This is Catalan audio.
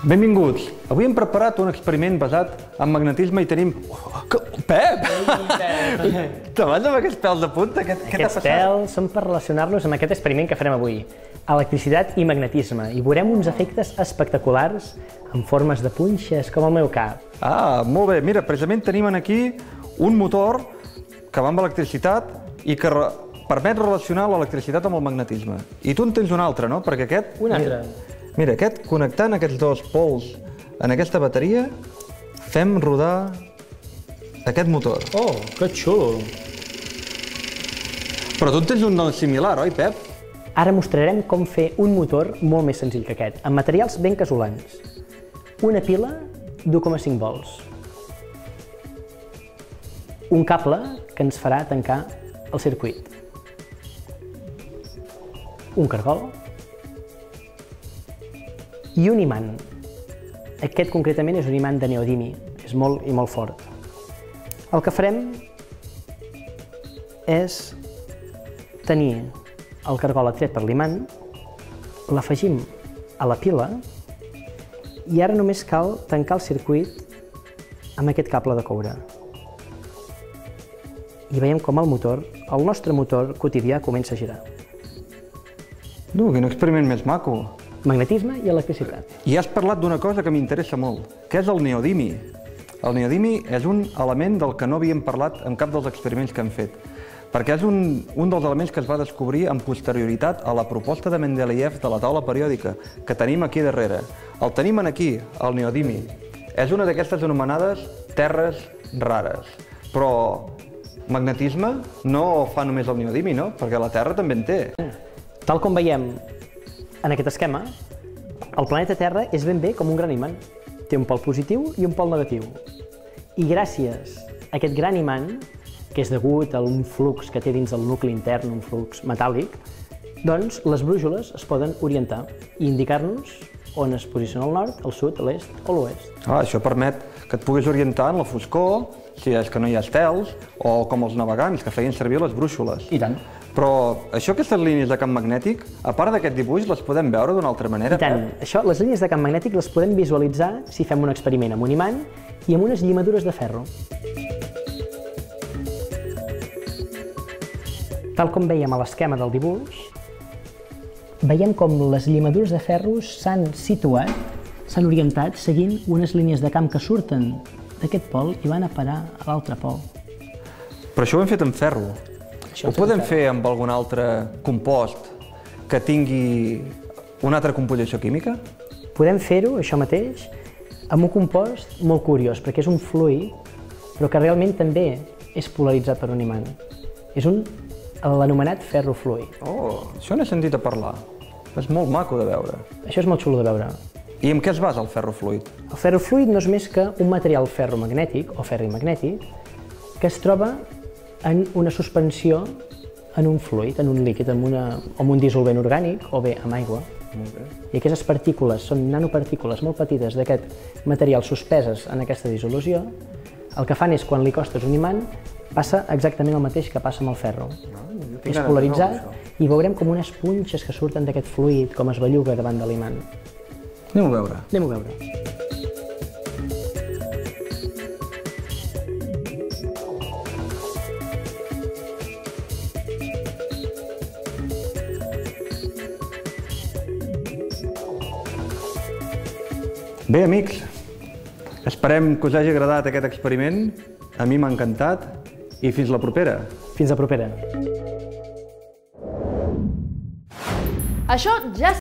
Benvinguts. Avui hem preparat un experiment basat en magnetisme i tenim... Pep! Te vas amb aquests pèls de punta? Què t'ha passat? Aquests pèls són per relacionar-los amb aquest experiment que farem avui. Electricitat i magnetisme. I veurem uns efectes espectaculars en formes de punxes, com el meu cap. Ah, molt bé. Mira, precisament tenim aquí un motor que va amb electricitat i que permet relacionar l'electricitat amb el magnetisme. I tu en tens un altre, no? Perquè aquest... Un altre. Mira, aquest, connectant aquests dos pols en aquesta bateria, fem rodar aquest motor. Oh, que xulo! Però tu en tens un similar, oi, Pep? Ara mostrarem com fer un motor molt més senzill que aquest, amb materials ben casolans. Una pila d'1,5 volts. Un cable que ens farà tancar el circuit. Un cargol. I un imant. Aquest concretament és un imant de neodimi, és molt i molt fort. El que farem és tenir el cargol atret per l'imant, l'afegim a la pila i ara només cal tancar el circuit amb aquest cable de coure. I veiem com el nostre motor quotidià comença a girar. Quin experiment més maco. Magnetisme i electricitat. I has parlat d'una cosa que m'interessa molt, que és el neodimi. El neodimi és un element del que no havíem parlat en cap dels experiments que hem fet, perquè és un dels elements que es va descobrir amb posterioritat a la proposta de Mendeleev de la taula periòdica, que tenim aquí darrere. El tenim aquí, el neodimi. És una d'aquestes anomenades terres rares. Però magnetisme no fa només el neodimi, no? Perquè la Terra també en té. Tal com veiem en aquest esquema, el planeta Terra és ben bé com un gran imant. Té un pol positiu i un pol negatiu. I gràcies a aquest gran imant, que és degut a un flux que té dins del nucli intern, un flux metàl·lic, doncs les brúixoles es poden orientar i indicar-nos on es posiciona el nord, el sud, l'est o l'oest. Això permet que et puguis orientar en la foscor, si és que no hi ha estels, o com els navegants que feien servir les brúixoles. I tant. Però aquestes línies de camp magnètic, a part d'aquest dibuix, les podem veure d'una altra manera? I tant. Les línies de camp magnètic les podem visualitzar si fem un experiment amb un imant i amb unes llimadures de ferro. Tal com veiem a l'esquema del dibuix, veiem com les llimadures de ferro s'han situat, s'han orientat seguint unes línies de camp que surten d'aquest pol i van a parar a l'altre pol. Però això ho hem fet amb ferro. Ho podem fer amb algun altre compost que tingui una altra composició química? Podem fer-ho, això mateix, amb un compost molt curiós, perquè és un fluid, però que realment també és polaritzat per un imant. És l'anomenat ferrofluid. Això n'he sentit a parlar. És molt maco de veure. Això és molt xulo de veure. I en què es basa el ferrofluid? El ferrofluid no és més que un material ferromagnètic o ferrimagnètic que es troba en una suspensió en un fluid, en un líquid, amb un dissolvent orgànic o bé amb aigua. I aquestes partícules són nanopartícules molt petites d'aquest material suspeses en aquesta dissolució. El que fan és, quan li acostes un imant, passa exactament el mateix que passa amb el ferro. És polaritzat i veurem com unes punxes que surten d'aquest fluid, com es belluga davant de l'imant. Anem-ho a veure. Anem-ho a veure. Bé, amics, esperem que us hagi agradat aquest experiment. A mi m'ha encantat i fins la propera. Fins la propera. Això ja